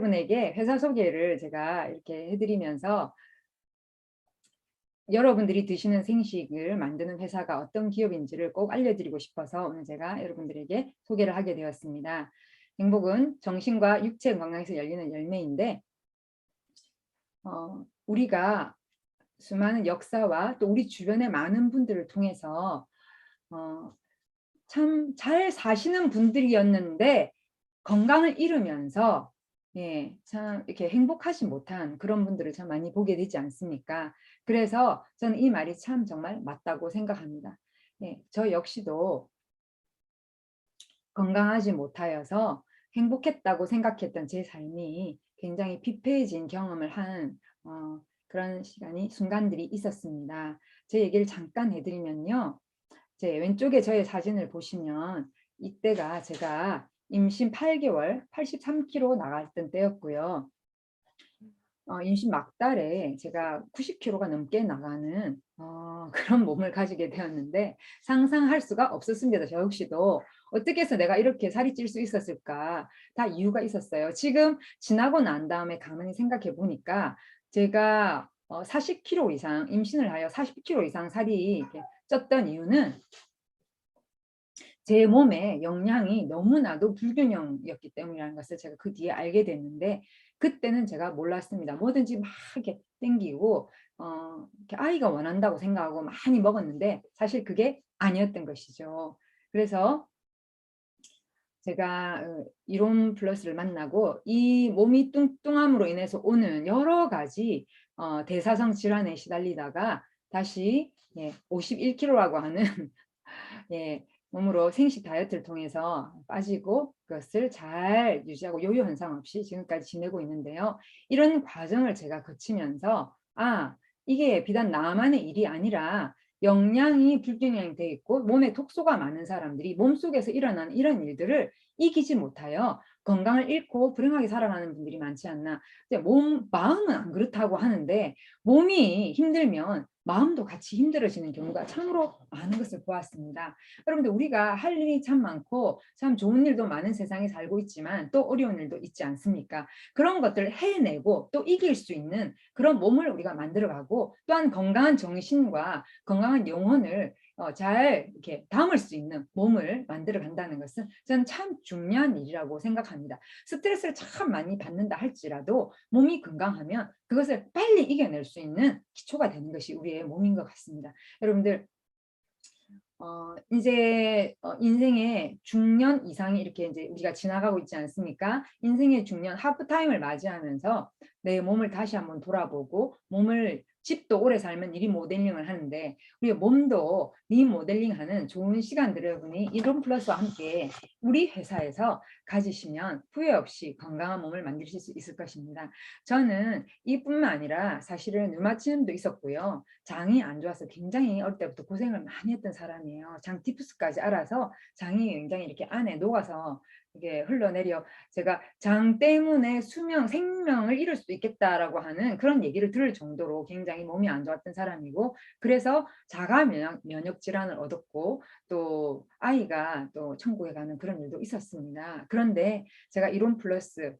여러분에게 회사 소개를 제가 이렇게 해드리면서 여러분들이 드시는 생식을 만드는 회사가 어떤 기업인지를 꼭 알려드리고 싶어서 오늘 제가 여러분들에게 소개를 하게 되었습니다. 행복은 정신과 육체 건강에서 열리는 열매인데 우리가 수많은 역사와 또 우리 주변의 많은 분들을 통해서 참 잘 사시는 분들이었는데 건강을 잃으면서 참 이렇게 행복하지 못한 그런 분들을 참 많이 보게 되지 않습니까? 그래서 저는 이 말이 참 정말 맞다고 생각합니다. 저 역시도 건강하지 못하여서 행복했다고 생각했던 제 삶이 굉장히 피폐해진 경험을 한 그런 순간들이 있었습니다. 제 얘기를 잠깐 해드리면요. 제 왼쪽에 저의 사진을 보시면 이때가 제가 임신 8개월 83kg 나갔던 때였고요. 임신 막달에 제가 90kg가 넘게 나가는 그런 몸을 가지게 되었는데 상상할 수가 없었습니다. 저 역시도 어떻게 해서 내가 이렇게 살이 찔 수 있었을까? 다 이유가 있었어요. 지금 지나고 난 다음에 가만히 생각해 보니까 제가 40kg 이상 임신을 하여 40kg 이상 살이 이렇게 쪘던 이유는 제 몸에 영양이 너무나도 불균형이었기 때문이라는 것을 제가 그 뒤에 알게 됐는데 그때는 제가 몰랐습니다. 뭐든지 막 이렇게 땡기고 이렇게 아이가 원한다고 생각하고 많이 먹었는데 사실 그게 아니었던 것이죠. 그래서 제가 이론 플러스를 만나고 이 몸이 뚱뚱함으로 인해서 오는 여러 가지 대사성 질환에 시달리다가 다시 51kg라고 하는 몸으로 생식 다이어트를 통해서 빠지고 그것을 잘 유지하고 요요 현상 없이 지금까지 지내고 있는데요. 이런 과정을 제가 거치면서 이게 비단 나만의 일이 아니라 영양이 불균형이 되어 있고 몸에 독소가 많은 사람들이 몸속에서 일어나는 이런 일들을 이기지 못하여 건강을 잃고 불행하게 살아가는 분들이 많지 않나. 마음은 안 그렇다고 하는데 몸이 힘들면 마음도 같이 힘들어지는 경우가 참으로 많은 것을 보았습니다. 여러분들 우리가 할 일이 참 많고 참 좋은 일도 많은 세상에 살고 있지만 또 어려운 일도 있지 않습니까? 그런 것들을 해내고 또 이길 수 있는 그런 몸을 우리가 만들어가고 또한 건강한 정신과 건강한 영혼을 잘 이렇게 담을 수 있는 몸을 만들어 간다는 것은 저는 참 중요한 일이라고 생각합니다. 스트레스를 참 많이 받는다 할지라도 몸이 건강하면 그것을 빨리 이겨낼 수 있는 기초가 되는 것이 우리의 몸인 것 같습니다. 여러분들 이제 인생의 중년 이상이 이렇게 이제 우리가 지나가고 있지 않습니까? 인생의 중년 하프타임을 맞이하면서 내 몸을 다시 한번 돌아보고 집도 오래 살면 리모델링을 하는데 우리 몸도 리모델링하는 좋은 시간들을 여러분이 이론 플러스와 함께 우리 회사에서 가지시면 후회 없이 건강한 몸을 만드실 수 있을 것입니다. 저는 이뿐만 아니라 사실은 류마티즘도 있었고요. 장이 안 좋아서 굉장히 어릴 때부터 고생을 많이 했던 사람이에요. 장 티푸스까지 알아서 장이 굉장히 이렇게 안에 녹아서 이게 흘러내려 제가 장 때문에 생명을 잃을 수도 있겠다라고 하는 그런 얘기를 들을 정도로 굉장히 몸이 안 좋았던 사람이고 그래서 자가 면역 질환을 얻었고 또 아이가 또 천국에 가는 그런 일도 있었습니다. 그런데 제가 이론 플러스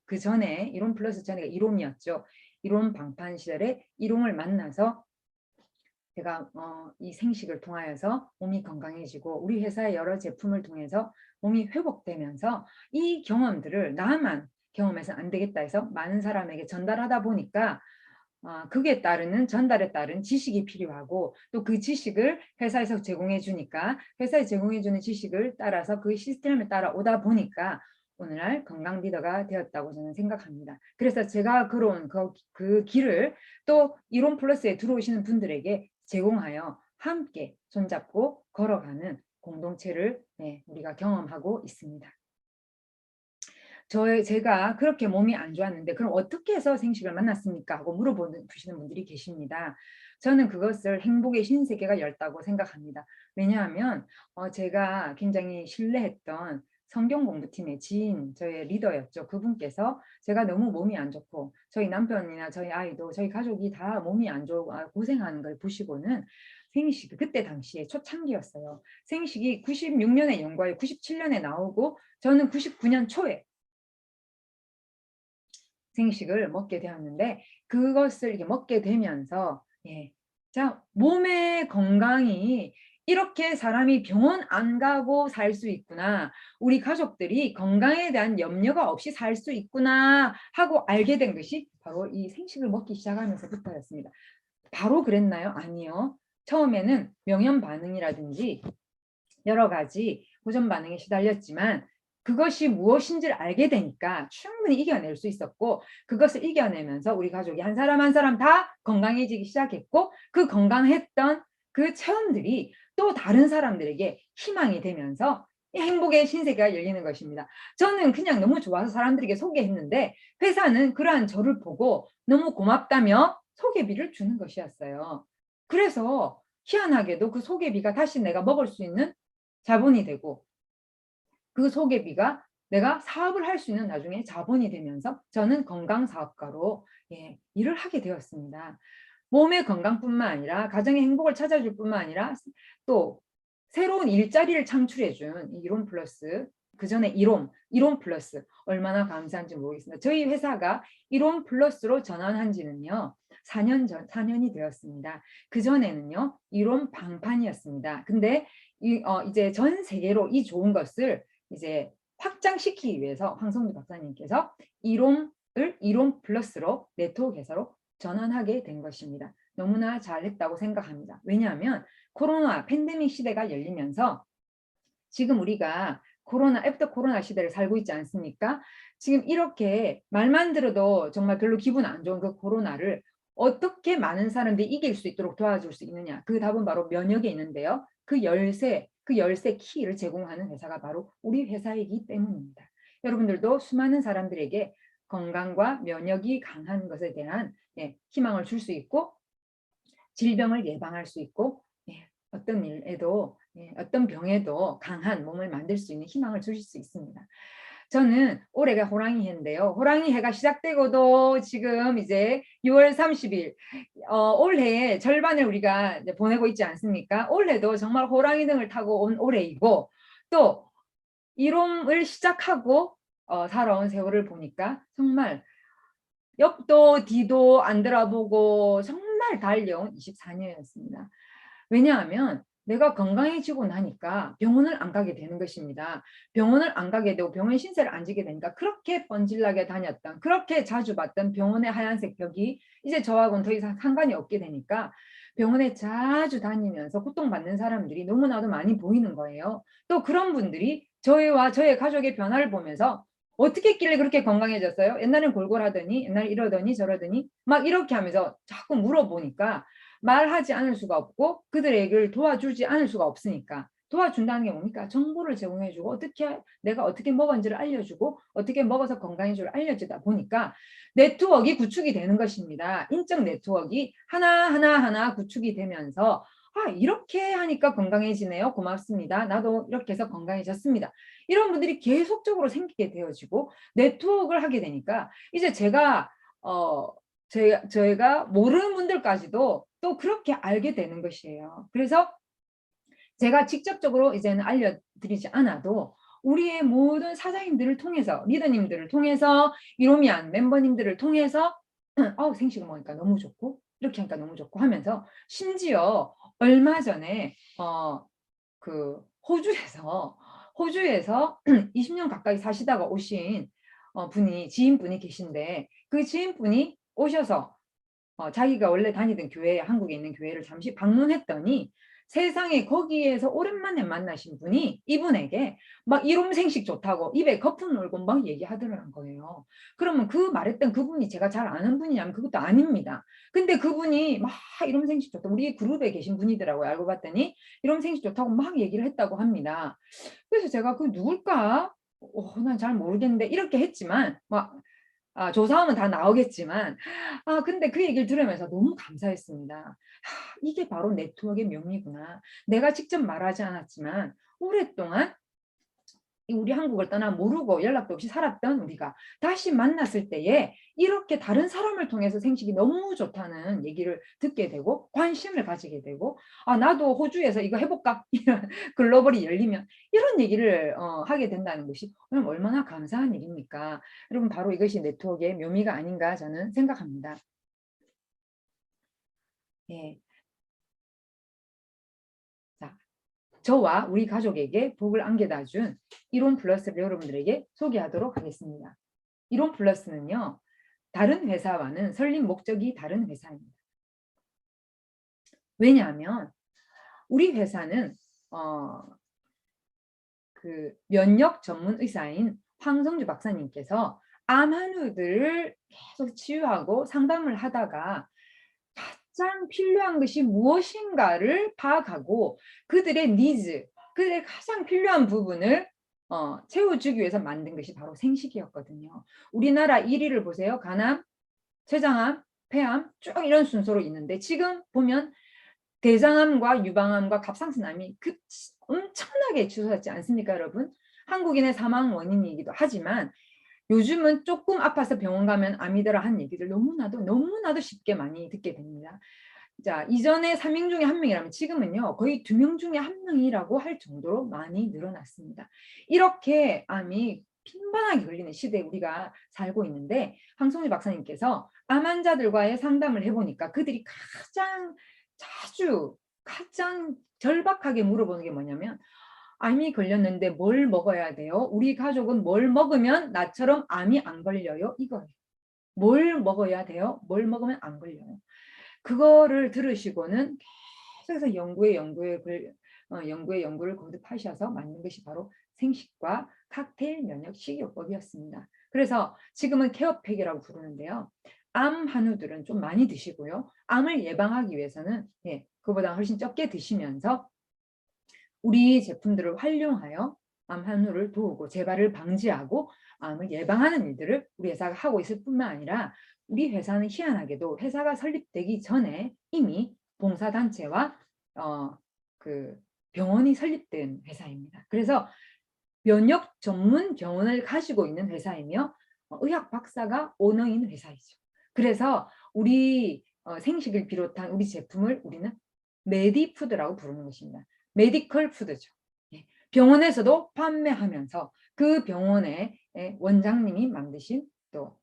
이론 플러스 전에 이론이었죠. 이론 방판 시절에 이론을 만나서 제가 이 생식을 통하여서 몸이 건강해지고 우리 회사의 여러 제품을 통해서 몸이 회복되면서 이 경험들을 나만 경험해서 안 되겠다 해서 많은 사람에게 전달하다 보니까 전달에 따른 지식이 필요하고 또 그 지식을 회사에서 제공해 주니까 회사에 제공해 주는 지식을 따라서 그 시스템을 따라오다 보니까 오늘날 건강 리더가 되었다고 저는 생각합니다. 그래서 제가 걸어온 그 길을 또 이론 플러스에 들어오시는 분들에게 제공하여 함께 손잡고 걸어가는 공동체를 우리가 경험하고 있습니다. 제가 그렇게 몸이 안 좋았는데 그럼 어떻게 해서 생식을 만났습니까? 하고 물어보시는 분들이 계십니다. 저는 그것을 행복의 신세계가 열다고 생각합니다. 왜냐하면 제가 굉장히 신뢰했던 성경 공부팀의 지인, 저의 리더였죠. 그분께서 제가 너무 몸이 안 좋고 저희 남편이나 저희 아이도 저희 가족이 다 몸이 안 좋고 고생하는 걸 보시고는 생식, 그때 당시에 초창기였어요. 생식이 96년에 연구하여 97년에 나오고 저는 99년 초에 생식을 먹게 되었는데 그것을 이렇게 먹게 되면서 자, 몸의 건강이 이렇게 사람이 병원 안 가고 살 수 있구나. 우리 가족들이 건강에 대한 염려가 없이 살 수 있구나 하고 알게 된 것이 바로 이 생식을 먹기 시작하면서부터였습니다. 바로 그랬나요? 아니요. 처음에는 명현 반응이라든지 여러 가지 호전 반응에 시달렸지만 그것이 무엇인지를 알게 되니까 충분히 이겨낼 수 있었고 그것을 이겨내면서 우리 가족이 한 사람 한 사람 다 건강해지기 시작했고 그 건강했던 그 체험들이 또 다른 사람들에게 희망이 되면서 행복의 신세계가 열리는 것입니다. 저는 그냥 너무 좋아서 사람들에게 소개했는데 회사는 그러한 저를 보고 너무 고맙다며 소개비를 주는 것이었어요. 그래서 희한하게도 그 소개비가 다시 내가 먹을 수 있는 자본이 되고 그 소개비가 내가 사업을 할 수 있는 나중에 자본이 되면서 저는 건강사업가로 일을 하게 되었습니다. 몸의 건강뿐만 아니라 가정의 행복을 찾아줄 뿐만 아니라 또 새로운 일자리를 창출해준 이론 플러스 그 전에 이론 플러스 얼마나 감사한지 모르겠습니다. 저희 회사가 이론 플러스로 전환한 지는요 4년이 되었습니다. 그 전에는요 이론 방판이었습니다. 근데 이제 전 세계로 이 좋은 것을 이제 확장시키기 위해서 황성주 박사님께서 이론 플러스로 네트워크 회사로 전환하게 된 것입니다. 너무나 잘했다고 생각합니다. 왜냐하면 코로나 팬데믹 시대가 열리면서 지금 우리가 애프터 코로나 시대를 살고 있지 않습니까? 지금 이렇게 말만 들어도 정말 별로 기분 안 좋은 그 코로나를 어떻게 많은 사람들이 이길 수 있도록 도와줄 수 있느냐? 그 답은 바로 면역에 있는데요. 그 열쇠 키를 제공하는 회사가 바로 우리 회사이기 때문입니다. 여러분들도 수많은 사람들에게 건강과 면역이 강한 것에 대한 희망을 줄 수 있고 질병을 예방할 수 있고 어떤 일에도 어떤 병에도 강한 몸을 만들 수 있는 희망을 주실 수 있습니다. 저는 올해가 호랑이 해인데요. 호랑이 해가 시작되고도 지금 이제 6월 30일 올해의 절반을 우리가 이제 보내고 있지 않습니까? 올해도 정말 호랑이 등을 타고 온 올해이고 또 이롬을 시작하고 살아온 세월을 보니까 정말 옆도 뒤도 안 돌아보고 정말 달려온 24년이었습니다. 왜냐하면 내가 건강해지고 나니까 병원을 안 가게 되는 것입니다. 병원을 안 가게 되고 병원 신세를 안 지게 되니까 그렇게 뻔질나게 다녔던 그렇게 자주 봤던 병원의 하얀색 벽이 이제 저하고는 더 이상 상관이 없게 되니까 병원에 자주 다니면서 고통받는 사람들이 너무나도 많이 보이는 거예요. 또 그런 분들이 저희와 저의 가족의 변화를 보면서 어떻게 했길래 그렇게 건강해졌어요? 옛날엔 골골하더니 옛날에 이러더니 저러더니 막 이렇게 하면서 자꾸 물어보니까 말하지 않을 수가 없고 그들의 얘기를 도와주지 않을 수가 없으니까 도와준다는 게 뭡니까? 정보를 제공해주고 내가 어떻게 먹었는지를 알려주고 어떻게 먹어서 건강해줄 알려주다 보니까 네트워크가 구축이 되는 것입니다. 인적 네트워크가 하나 구축이 되면서 이렇게 하니까 건강해지네요. 고맙습니다. 나도 이렇게 해서 건강해졌습니다. 이런 분들이 계속적으로 생기게 되어지고 네트워크를 하게 되니까 이제 저희가 모르는 분들까지도 또 그렇게 알게 되는 것이에요. 그래서 제가 직접적으로 이제는 알려드리지 않아도 우리의 모든 사장님들을 통해서 리더님들을 통해서 이로미안 멤버님들을 통해서 생식을 먹으니까 너무 좋고 이렇게 하니까 너무 좋고 하면서 심지어 얼마 전에 그 호주에서 20년 가까이 사시다가 오신 지인분이 계신데 그 지인분이 오셔서 자기가 원래 다니던 한국에 있는 교회를 잠시 방문했더니 세상에 거기에서 오랜만에 만나신 분이 이분에게 막 이롬생식 좋다고 입에 거품 놀고 막 얘기하더라는 거예요. 그러면 그 말했던 그분이 제가 잘 아는 분이냐면 그것도 아닙니다. 근데 그분이 막 이롬생식 좋다고 우리 그룹에 계신 분이더라고요. 알고 봤더니 이롬생식 좋다고 막 얘기를 했다고 합니다. 그래서 제가 그 누굴까? 난 잘 모르겠는데 이렇게 했지만 막 조사하면 다 나오겠지만 근데 그 얘기를 들으면서 너무 감사했습니다. 이게 바로 네트워크의 묘미구나. 내가 직접 말하지 않았지만 오랫동안 우리 한국을 떠나 모르고 연락도 없이 살았던 우리가 다시 만났을 때에 이렇게 다른 사람을 통해서 생식이 너무 좋다는 얘기를 듣게 되고 관심을 가지게 되고, 아 나도 호주에서 이거 해볼까 이런 글로벌이 열리면 이런 얘기를 하게 된다는 것이 얼마나 감사한 일입니까? 여러분, 바로 이것이 네트워크의 묘미가 아닌가 저는 생각합니다. 예. 자, 저와 우리 가족에게 복을 안겨다 준 이론 플러스를 여러분들에게 소개하도록 하겠습니다. 이론 플러스는요, 다른 회사와는 설립 목적이 다른 회사입니다. 왜냐하면 우리 회사는 그 면역 전문 의사인 황성주 박사님께서 암 환우들을 계속 치유하고 상담을 하다가 가장 필요한 것이 무엇인가를 파악하고 그들의 니즈, 그들의 가장 필요한 부분을 채워주기 위해서 만든 것이 바로 생식이었거든요. 우리나라 1위를 보세요. 간암, 췌장암, 폐암 쭉 이런 순서로 있는데, 지금 보면 대장암과 유방암과 갑상선암이 엄청나게 치솟았지 않습니까, 여러분? 한국인의 사망 원인이기도 하지만 요즘은 조금 아파서 병원 가면 암이더라 한 얘기들 너무나도 쉽게 많이 듣게 됩니다. 자, 이전에 3명 중에 1명이라면 지금은요 거의 2명 중에 1명이라고 할 정도로 많이 늘어났습니다. 이렇게 암이 빈번하게 걸리는 시대에 우리가 살고 있는데, 황성주 박사님께서 암 환자들과의 상담을 해보니까 그들이 가장 절박하게 물어보는 게 뭐냐면, 암이 걸렸는데 뭘 먹어야 돼요? 우리 가족은 뭘 먹으면 나처럼 암이 안 걸려요? 이거예요. 뭘 먹어야 돼요? 뭘 먹으면 안 걸려요? 그거를 들으시고는 계속해서 연구를 거듭하셔서 만든 것이 바로 생식과 칵테일 면역 식이요법이었습니다. 그래서 지금은 케어팩이라고 부르는데요. 암 한우들은 좀 많이 드시고요. 암을 예방하기 위해서는 그보다 훨씬 적게 드시면서 우리 제품들을 활용하여 암 한우를 도우고 재발을 방지하고 암을 예방하는 일들을 우리 회사가 하고 있을 뿐만 아니라, 우리 회사는 희한하게도 회사가 설립되기 전에 이미 봉사단체와 그 병원이 설립된 회사입니다. 그래서 면역 전문 병원을 가지고 있는 회사이며 의학 박사가 오너인 회사이죠. 그래서 우리 생식을 비롯한 우리 제품을 우리는 메디푸드라고 부르는 것입니다. 메디컬 푸드죠. 병원에서도 판매하면서 그 병원의 원장님이 만드신, 또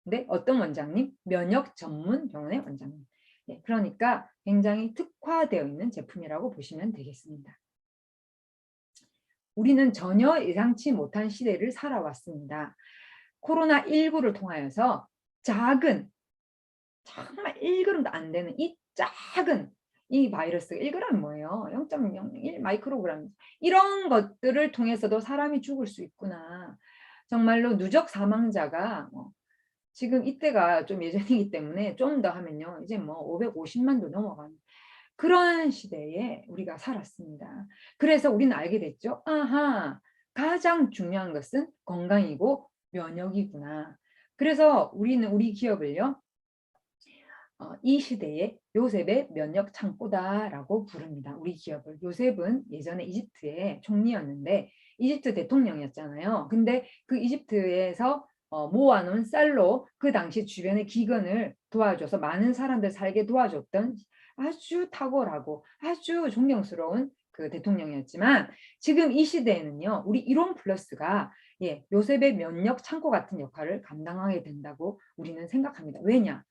근데 어떤 원장님? 면역 전문 병원의 원장님. 그러니까 굉장히 특화되어 있는 제품이라고 보시면 되겠습니다. 우리는 전혀 예상치 못한 시대를 살아왔습니다. 코로나19를 통하여서 작은, 정말 1g도 안 되는 이 작은 이 바이러스, 1g 뭐예요? 0.01 마이크로그램, 이런 것들을 통해서도 사람이 죽을 수 있구나. 정말로 누적 사망자가 지금 이때가 좀 예전이기 때문에 좀 더 하면요 이제 550만도 넘어가는 그런 시대에 우리가 살았습니다. 그래서 우리는 알게 됐죠. 아하, 가장 중요한 것은 건강이고 면역이구나. 그래서 우리는 우리 기업을요 이 시대에 요셉의 면역 창고다라고 부릅니다. 우리 기업을. 요셉은 예전에 이집트의 총리였는데 이집트 대통령이었잖아요. 근데 그 이집트에서 모아놓은 쌀로 그 당시 주변의 기근을 도와줘서 많은 사람들 살게 도와줬던 아주 탁월하고 아주 존경스러운 그 대통령이었지만, 지금 이 시대에는요 우리 이론 플러스가 요셉의 면역 창고 같은 역할을 감당하게 된다고 우리는 생각합니다. 왜냐?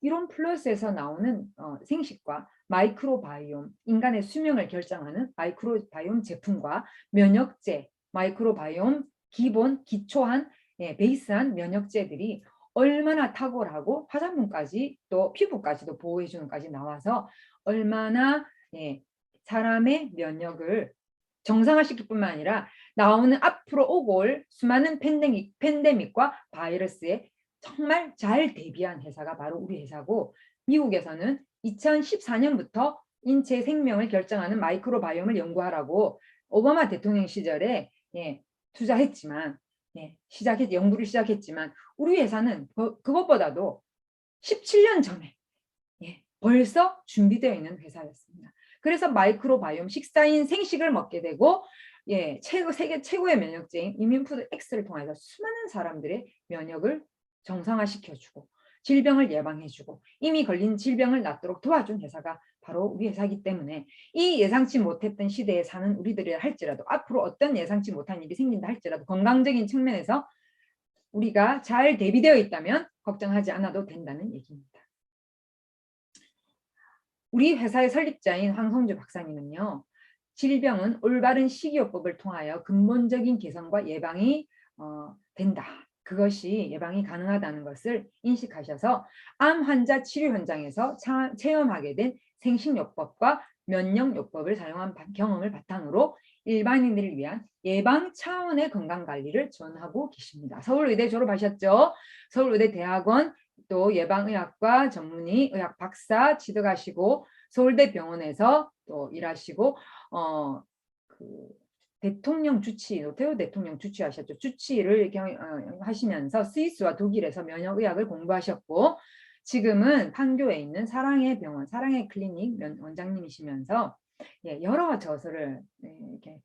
이론 플러스에서 나오는 생식과 마이크로바이옴, 인간의 수명을 결정하는 마이크로바이옴 제품과 면역제, 마이크로바이옴 기본 기초한 베이스한 면역제들이 얼마나 탁월하고 화장품까지 또 피부까지도 보호해주는까지 나와서 얼마나 사람의 면역을 정상화시킬 뿐만 아니라 나오는 앞으로 오고 올 수많은 팬데믹과 바이러스에 정말 잘 대비한 회사가 바로 우리 회사고, 미국에서는 2014년부터 인체 생명을 결정하는 마이크로바이옴을 연구하라고 오바마 대통령 시절에 투자했지만 연구를 시작했지만, 우리 회사는 그것보다도 17년 전에 벌써 준비되어 있는 회사였습니다. 그래서 마이크로바이옴 식사인 생식을 먹게 되고 예, 세계 최고의 면역제인 이뮨푸드 X를 통해서 수많은 사람들의 면역을 정상화시켜주고 질병을 예방해주고 이미 걸린 질병을 낫도록 도와준 회사가 바로 우리 회사이기 때문에 이 예상치 못했던 시대에 사는 우리들이 할지라도 앞으로 어떤 예상치 못한 일이 생긴다 할지라도 건강적인 측면에서 우리가 잘 대비되어 있다면 걱정하지 않아도 된다는 얘기입니다. 우리 회사의 설립자인 황성주 박사님은요. 질병은 올바른 식이요법을 통하여 근본적인 개선과 예방이 된다. 그것이 예방이 가능하다는 것을 인식하셔서 암 환자 치료 현장에서 체험하게 된 생식요법과 면역요법을 사용한 경험을 바탕으로 일반인들을 위한 예방 차원의 건강관리를 지원하고 계십니다. 서울의대 졸업하셨죠? 서울의대 대학원 또 예방의학과 전문의 의학 박사 취득하시고 서울대 병원에서 또 일하시고 그 대통령 주치, 노태우 대통령 주치하셨죠. 주치를 하시면서 스위스와 독일에서 면역의학을 공부하셨고 지금은 판교에 있는 사랑의 병원, 사랑의 클리닉 원장님이시면서 여러 저서를 이렇게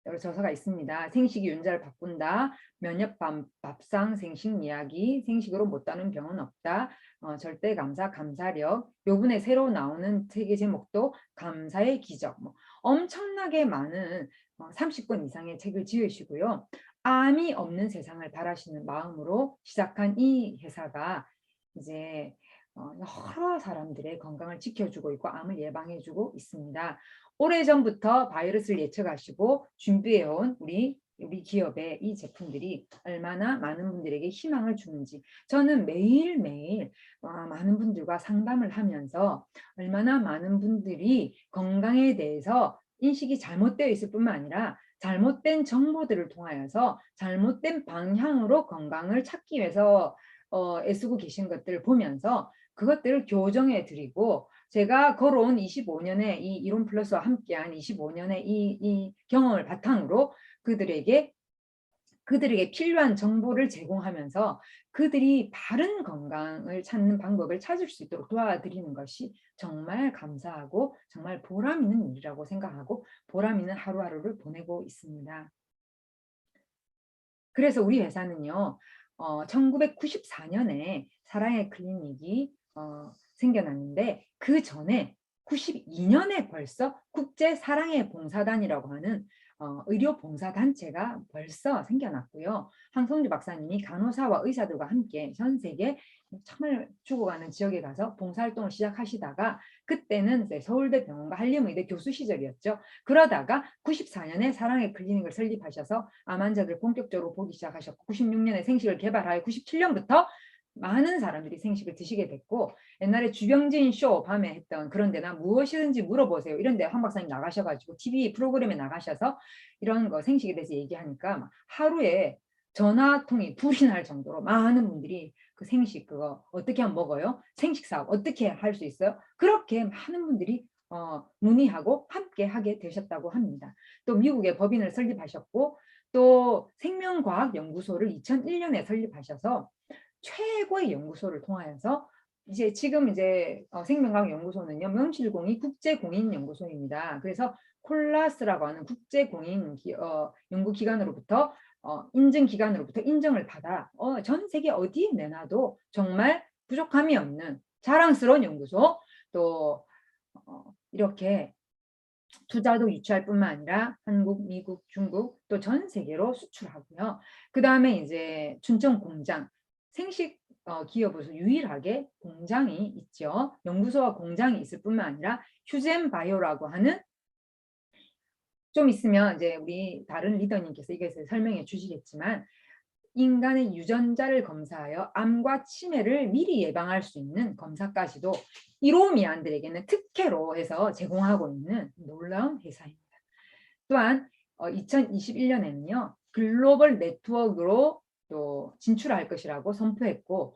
여러 저서가 있습니다. 생식이 윤자를 바꾼다, 면역 밥상, 생식 이야기, 생식으로 못다는 병은 없다, 절대 감사, 감사력. 요번에 새로 나오는 책의 제목도 감사의 기적. 엄청나게 많은 30권 이상의 책을 지으시고요. 암이 없는 세상을 바라시는 마음으로 시작한 이 회사가 이제 여러 사람들의 건강을 지켜주고 있고 암을 예방해주고 있습니다. 오래전부터 바이러스를 예측하시고 준비해온 우리 기업의 이 제품들이 얼마나 많은 분들에게 희망을 주는지 저는 매일매일 많은 분들과 상담을 하면서 얼마나 많은 분들이 건강에 대해서 인식이 잘못되어 있을 뿐만 아니라 잘못된 정보들을 통하여서 잘못된 방향으로 건강을 찾기 위해서 애쓰고 계신 것들을 보면서 그것들을 교정해 드리고 제가 걸어온 25년의 이 이론 플러스와 함께한 25년의 이 경험을 바탕으로 그들에게 필요한 정보를 제공하면서 그들이 바른 건강을 찾는 방법을 찾을 수 있도록 도와드리는 것이 정말 감사하고 정말 보람 있는 일이라고 생각하고 보람 있는 하루하루를 보내고 있습니다. 그래서 우리 회사는요. 1994년에 사랑의 클리닉이 생겨났는데 그 전에 92년에 벌써 국제 사랑의 봉사단이라고 하는 의료 봉사 단체가 벌써 생겨났고요. 황성주 박사님이 간호사와 의사들과 함께 전 세계 정말 죽어가는 지역에 가서 봉사활동을 시작하시다가 그때는 서울대 병원과 한림의대 교수 시절이었죠. 그러다가 94년에 사랑의 클리닉을 설립하셔서 암 환자들 본격적으로 보기 시작하셨고 96년에 생식을 개발하여 97년부터 많은 사람들이 생식을 드시게 됐고 옛날에 주병진 쇼 밤에 했던 그런 데나 무엇이든지 물어보세요 이런 데 황 박사님 나가셔가지고 TV 프로그램에 나가셔서 이런 거 생식에 대해서 얘기하니까 하루에 전화통이 불이 날 정도로 많은 분들이 그 생식 그거 어떻게 하면 먹어요? 생식 사업 어떻게 할 수 있어요? 그렇게 많은 분들이 문의하고 함께 하게 되셨다고 합니다. 또 미국의 법인을 설립하셨고 또 생명과학연구소를 2001년에 설립하셔서 최고의 연구소를 통하여서 지금 생명과학연구소는요 명실공히 국제공인연구소입니다. 그래서 콜라스라고 하는 국제공인 연구기관으로부터 인증기관으로부터 인정을 받아 전 세계 어디에 내놔도 정말 부족함이 없는 자랑스러운 연구소 또 이렇게 투자도 유치할 뿐만 아니라 한국, 미국, 중국 또 전 세계로 수출하고요. 그 다음에 이제 춘천 공장 생식 기업으로서 유일하게 공장이 있죠. 연구소와 공장이 있을 뿐만 아니라 휴젠 바이오라고 하는 좀 있으면 이제 우리 다른 리더님께서 이것을 설명해 주시겠지만 인간의 유전자를 검사하여 암과 치매를 미리 예방할 수 있는 검사까지도 이로미안들에게는 특혜로 해서 제공하고 있는 놀라운 회사입니다. 또한 2021년에는요. 글로벌 네트워크로 또 진출할 것이라고 선포했고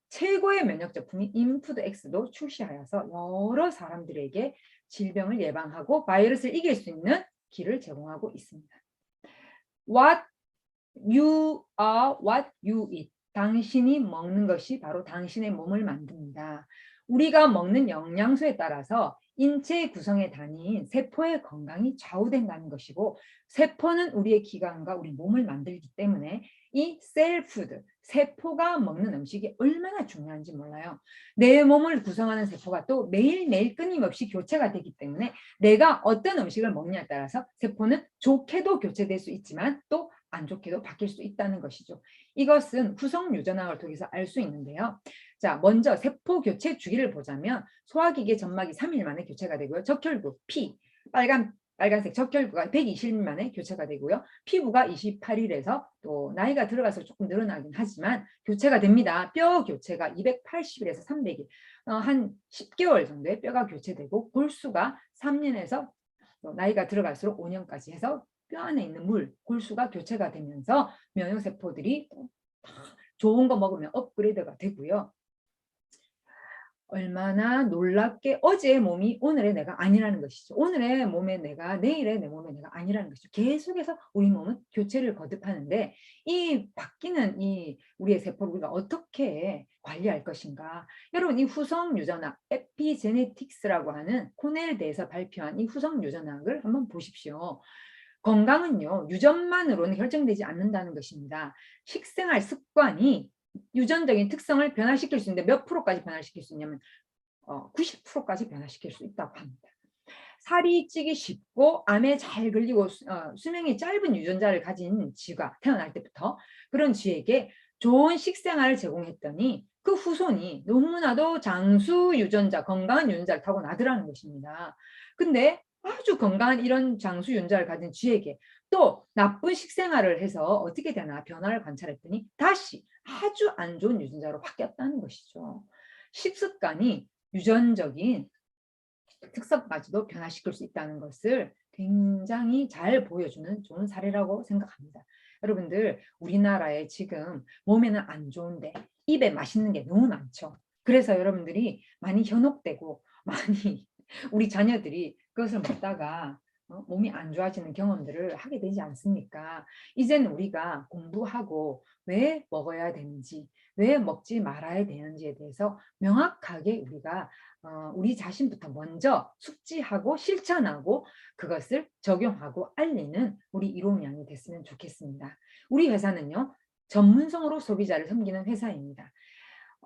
최고의 면역 제품인 인푸드 X도 출시하여서 여러 사람들에게 질병을 예방하고 바이러스를 이길 수 있는 길을 제공하고 있습니다. What you are what you eat. 당신이 먹는 것이 바로 당신의 몸을 만듭니다. 우리가 먹는 영양소에 따라서 인체 구성의 단위인 세포의 건강이 좌우된다는 것이고, 세포는 우리의 기관과 우리 몸을 만들기 때문에 이 셀푸드, 세포가 먹는 음식이 얼마나 중요한지 몰라요. 내 몸을 구성하는 세포가 또 매일매일 끊임없이 교체가 되기 때문에 내가 어떤 음식을 먹냐에 따라서 세포는 좋게도 교체될 수 있지만 또 안 좋게도 바뀔 수 있다는 것이죠. 이것은 후성 유전학을 통해서 알 수 있는데요. 자, 먼저 세포 교체 주기를 보자면 소화기계 점막이 3일 만에 교체가 되고요. 적혈구 P, 빨간색 적혈구가 120일 만에 교체가 되고요. 피부가 28일에서 또 나이가 들어가서 조금 늘어나긴 하지만 교체가 됩니다. 뼈 교체가 280일에서 300일, 한 10개월 정도의 뼈가 교체되고, 골수가 3년에서 나이가 들어갈수록 5년까지 해서 뼈 안에 있는 물, 골수가 교체가 되면서 면역세포들이 좋은 거 먹으면 업그레이드가 되고요. 얼마나 놀랍게 어제의 몸이 오늘의 내가 아니라는 것이죠. 오늘의 몸의 내가 내일의 내 몸의 내가 아니라는 것이죠. 계속해서 우리 몸은 교체를 거듭하는데, 이 바뀌는 이 우리의 세포를 우리가 어떻게 관리할 것인가. 여러분, 이 후성 유전학 에피제네틱스라고 하는 코넬대에서 발표한 이 후성 유전학을 한번 보십시오. 건강은요, 유전만으로는 결정되지 않는다는 것입니다. 식생활 습관이 유전적인 특성을 변화시킬 수 있는데 몇 프로까지 변화시킬 수 있냐면 90%까지 변화시킬 수 있다고 합니다. 살이 찌기 쉽고 암에 잘 걸리고 수명이 짧은 유전자를 가진 쥐가 태어날 때부터 그런 쥐에게 좋은 식생활을 제공했더니 그 후손이 너무나도 장수 유전자, 건강한 유전자를 타고 나더라는 것입니다. 근데 아주 건강한 이런 장수 유전자를 가진 쥐에게 또 나쁜 식생활을 해서 어떻게 되나 변화를 관찰했더니 다시 아주 안 좋은 유전자로 바뀌었다는 것이죠. 식습관이 유전적인 특성까지도 변화시킬 수 있다는 것을 굉장히 잘 보여주는 좋은 사례라고 생각합니다. 여러분들, 우리나라에 지금 몸에는 안 좋은데 입에 맛있는 게 너무 많죠. 그래서 여러분들이 많이 현혹되고 많이 우리 자녀들이 그것을 먹다가 몸이 안 좋아지는 경험들을 하게 되지 않습니까? 이제는 우리가 공부하고 왜 먹어야 되는지, 왜 먹지 말아야 되는지에 대해서 명확하게 우리가 우리 자신부터 먼저 숙지하고 실천하고 그것을 적용하고 알리는 우리 일용양이 됐으면 좋겠습니다. 우리 회사는요, 전문성으로 소비자를 섬기는 회사입니다.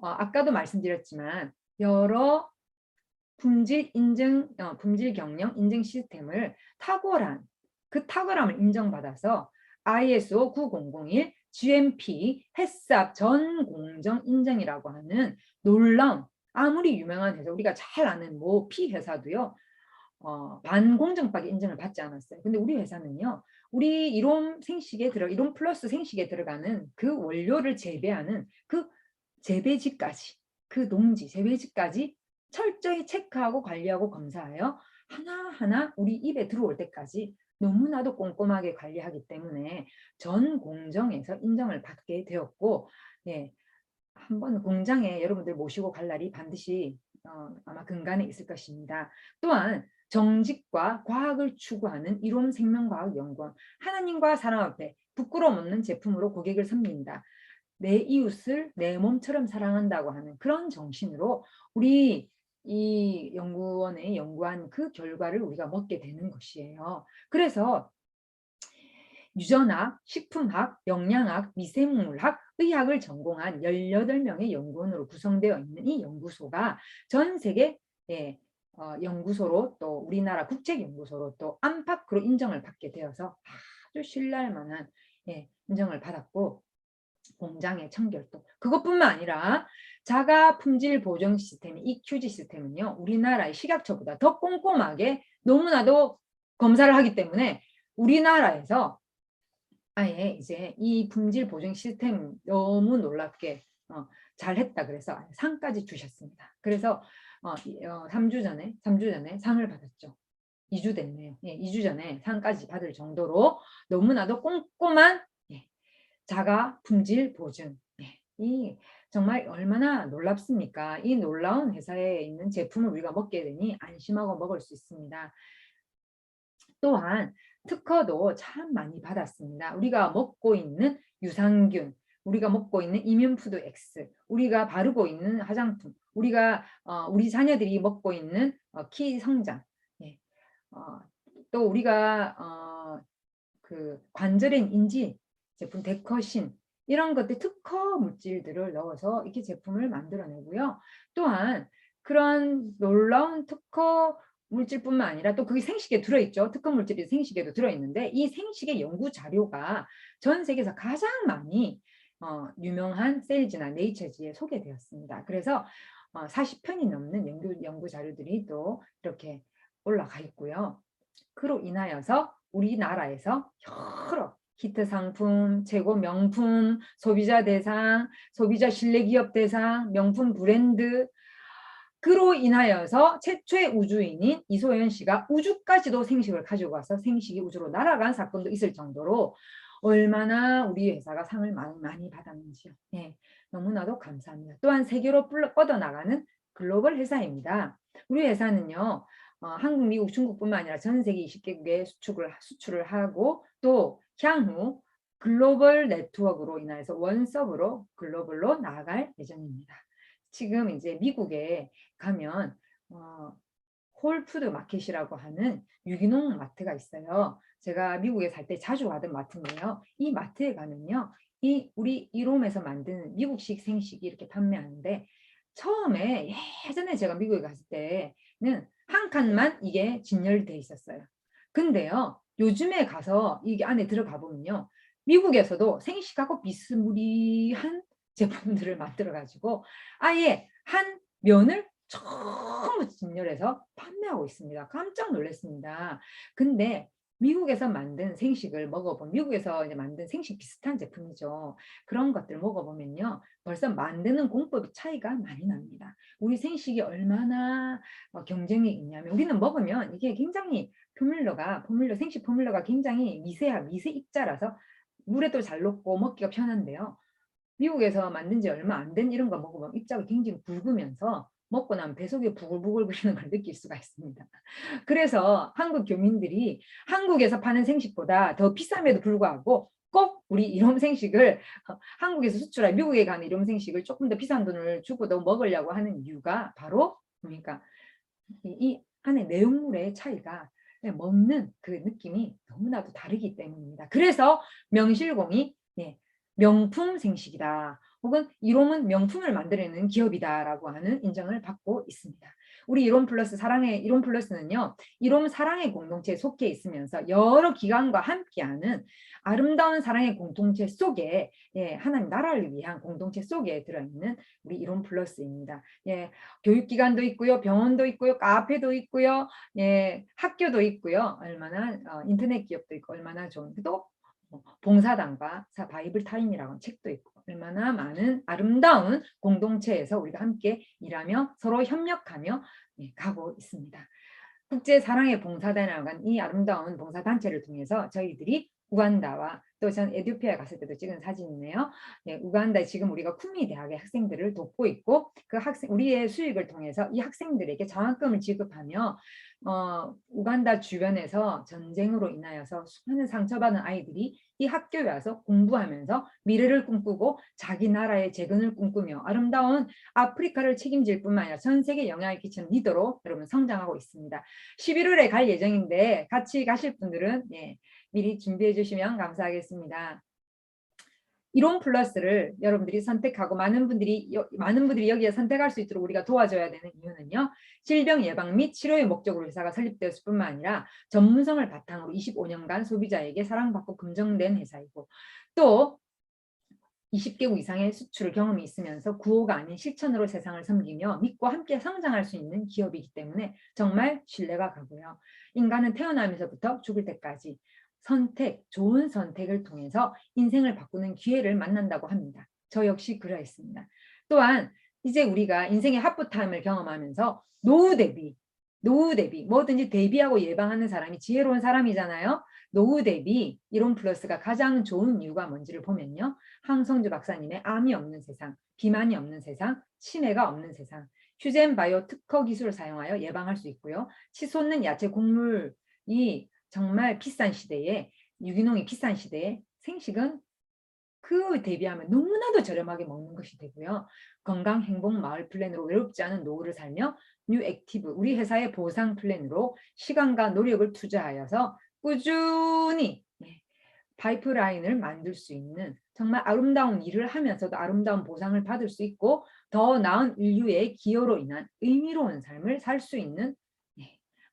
아까도 말씀드렸지만 여러 품질 인증, 품질 경영 인증 시스템을 그 탁월함을 인정받아서 ISO 9001, GMP, 햇삽 전 공정 인증이라고 하는 놀라운, 아무리 유명한 회사, 우리가 잘 아는 뭐 피 회사도요, 반공정밖에 인증을 받지 않았어요. 근데 우리 회사는요, 우리 이론 플러스 생식에 들어가는 그 원료를 재배하는 그 재배지까지, 그 농지 재배지까지 철저히 체크하고 관리하고 검사하여 하나하나 우리 입에 들어올 때까지 너무나도 꼼꼼하게 관리하기 때문에 전 공정에서 인정을 받게 되었고, 예, 한번 공장에 여러분들 모시고 갈 날이 반드시 아마 근간에 있을 것입니다. 또한 정직과 과학을 추구하는 이롬생명과학연구원, 하나님과 사람 앞에 부끄러움 없는 제품으로 고객을 섬긴다. 내 이웃을 내 몸처럼 사랑한다고 하는 그런 정신으로 우리 이 연구원에 연구한 그 결과를 우리가 먹게 되는 것이에요. 그래서 유전학, 식품학, 영양학, 미생물학, 의학을 전공한 18명의 연구원으로 구성되어 있는 이 연구소가 전 세계 연구소로, 또 우리나라 국책연구소로, 또 안팎으로 인정을 받게 되어서 아주 신뢰할 만한 인정을 받았고, 공장의 청결도, 그것뿐만 아니라 자가 품질 보정 시스템 EQG 시스템은요, 우리나라의 식약처보다 더 꼼꼼하게 너무나도 검사를 하기 때문에 우리나라에서 아예 이제 이 품질 보증 시스템 너무 놀랍게 잘했다 그래서 상까지 주셨습니다. 그래서 3주 전에 상을 받았죠. 2주 됐네요. 예, 2주 전에 상까지 받을 정도로 너무나도 꼼꼼한 자가 품질 보증. 이 정말 얼마나 놀랍습니까? 이 놀라운 회사에 있는 제품을 우리가 먹게 되니 안심하고 먹을 수 있습니다. 또한 특허도 참 많이 받았습니다. 우리가 먹고 있는 유산균, 우리가 먹고 있는 이뮨푸드 X, 우리가 바르고 있는 화장품, 우리가 우리 자녀들이 먹고 있는 키 성장, 예. 또 우리가 그 관절엔 인지 제품 데커신 이런 것들 특허 물질들을 넣어서 이렇게 제품을 만들어내고요. 또한 그런 놀라운 특허 물질뿐만 아니라 또 그게 생식에 들어있죠. 특허 물질이 생식에도 들어있는데 이 생식의 연구 자료가 전 세계에서 가장 많이 유명한 세일즈나 네이처지에 소개되었습니다. 그래서 40편이 넘는 연구 자료들이 또 이렇게 올라가 있고요. 그로 인하여서 우리나라에서 여러 히트 상품, 최고 명품, 소비자 대상, 소비자 신뢰기업 대상, 명품 브랜드, 그로 인하여서 최초의 우주인인 이소연 씨가 우주까지도 생식을 가지고 와서 생식이 우주로 날아간 사건도 있을 정도로 얼마나 우리 회사가 상을 많이 받았는지요. 네, 너무나도 감사합니다. 또한 세계로 뻗어나가는 글로벌 회사입니다. 우리 회사는요. 한국, 미국, 중국뿐만 아니라 전 세계 20개국에 수출을 하고 또 향후 글로벌 네트워크로 인해서 원섭으로 글로벌로 나아갈 예정입니다. 지금 이제 미국에 가면 홀푸드 마켓이라고 하는 유기농 마트가 있어요. 제가 미국에 살 때 자주 가던 마트인데요. 이 마트에 가면요. 우리 이롬에서 만드는 미국식 생식이 이렇게 판매하는데 처음에 예전에 제가 미국에 갔을 때는 한 칸만 이게 진열돼 있었어요. 근데요. 요즘에 가서 이게 안에 들어가 보면요. 미국에서도 생식하고 비스무리한 제품들을 만들어 가지고 아예 한 면을 전부 진열해서 판매하고 있습니다. 깜짝 놀랐습니다. 근데 미국에서 만든 생식을 먹어보면 미국에서 이제 만든 생식 비슷한 제품이죠. 그런 것들 먹어보면요. 벌써 만드는 공법의 차이가 많이 납니다. 우리 생식이 얼마나 경쟁이 있냐면 우리는 먹으면 이게 굉장히 생식 포뮬러가 굉장히 미세 입자라서 물에도 잘 녹고 먹기가 편한데요. 미국에서 만든 지 얼마 안 된 이런 거 먹으면 입자가 굉장히 굵으면서 먹고 나면 배 속에 부글부글 거리는 걸 느낄 수가 있습니다. 그래서 한국 교민들이 한국에서 파는 생식보다 더 비쌈에도 불구하고 꼭 우리 이롬 생식을 한국에서 수출해 미국에 가는 이롬 생식을 조금 더 비싼 돈을 주고도 먹으려고 하는 이유가 바로 그러니까 이 안에 내용물의 차이가 먹는 그 느낌이 너무나도 다르기 때문입니다. 그래서 명실공히 명품 생식이다. 혹은 이롬은 명품을 만들어내는 기업이다라고 하는 인정을 받고 있습니다. 우리 이롬 플러스는요. 이롬 사랑의 공동체에 속해 있으면서 여러 기관과 함께하는 아름다운 사랑의 공동체 속에 하나님 나라를 위한 공동체 속에 들어있는 우리 이롬 플러스입니다. 교육기관도 있고요. 병원도 있고요. 카페도 있고요. 학교도 있고요. 얼마나 인터넷 기업도 있고 얼마나 좋은 또 봉사단과 바이블 타임이라는 책도 있고 얼마나 많은 아름다운 공동체에서 우리가 함께 일하며 서로 협력하며 가고 있습니다. 국제 사랑의 봉사단이라는 이 아름다운 봉사단체를 통해서 저희들이 우간다와 또 전 에티오피아에 갔을 때도 찍은 사진이네요. 우간다에 지금 우리가 쿠미 대학의 학생들을 돕고 있고 그 우리의 수익을 통해서 이 학생들에게 장학금을 지급하며 우간다 주변에서 전쟁으로 인하여서 수많은 상처받은 아이들이 이 학교에 와서 공부하면서 미래를 꿈꾸고 자기 나라의 재건을 꿈꾸며 아름다운 아프리카를 책임질 뿐만 아니라 전 세계에 영향을 끼치는 리더로 여러분 성장하고 있습니다. 11월에 갈 예정인데 같이 가실 분들은 미리 준비해 주시면 감사하겠습니다. 이론 플러스를 여러분들이 선택하고 많은 분들이 여기에 선택할 수 있도록 우리가 도와줘야 되는 이유는요. 질병 예방 및 치료의 목적으로 회사가 설립되었을 뿐만 아니라 전문성을 바탕으로 25년간 소비자에게 사랑받고 긍정된 회사이고 또 20개국 이상의 수출 경험이 있으면서 구호가 아닌 실천으로 세상을 섬기며 믿고 함께 성장할 수 있는 기업이기 때문에 정말 신뢰가 가고요. 인간은 태어나면서부터 죽을 때까지 좋은 선택을 통해서 인생을 바꾸는 기회를 만난다고 합니다. 저 역시 그러했습니다. 또한 이제 우리가 인생의 하프타임을 경험하면서 노후 대비 뭐든지 대비하고 예방하는 사람이 지혜로운 사람이잖아요. 노후 대비 이론 플러스가 가장 좋은 이유가 뭔지를 보면요. 황성주 박사님의 암이 없는 세상, 비만이 없는 세상, 치매가 없는 세상, 휴젠 바이오 특허 기술을 사용하여 예방할 수 있고요. 치솟는 야채 곡물이 정말 비싼 시대에 유기농이 비싼 시대에 생식은 그 대비하면 너무나도 저렴하게 먹는 것이 되고요. 건강 행복 마을 플랜으로 외롭지 않은 노후를 살며 뉴 액티브 우리 회사의 보상 플랜으로 시간과 노력을 투자하여서 꾸준히 파이프라인을 만들 수 있는 정말 아름다운 일을 하면서도 아름다운 보상을 받을 수 있고 더 나은 인류의 기여로 인한 의미로운 삶을 살 수 있는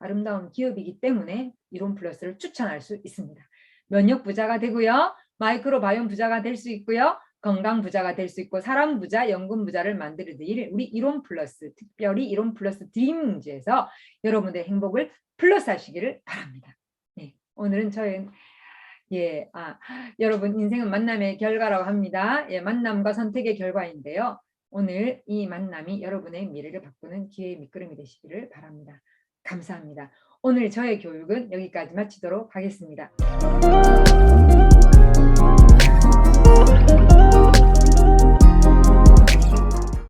아름다운 기업이기 때문에 이론 플러스를 추천할 수 있습니다. 면역 부자가 되고요. 마이크로바이옴 부자가 될 수 있고요. 건강 부자가 될 수 있고 사람 부자, 연금 부자를 만들어드릴 우리 이론 플러스, 특별히 이론 플러스 드림 문제에서 여러분의 행복을 플러스 하시기를 바랍니다. 네, 오늘은 저희 여러분 인생은 만남의 결과라고 합니다. 만남과 선택의 결과인데요. 오늘 이 만남이 여러분의 미래를 바꾸는 기회의 밑거름이 되시기를 바랍니다. 감사합니다. 오늘 저의 교육은 여기까지 마치도록 하겠습니다.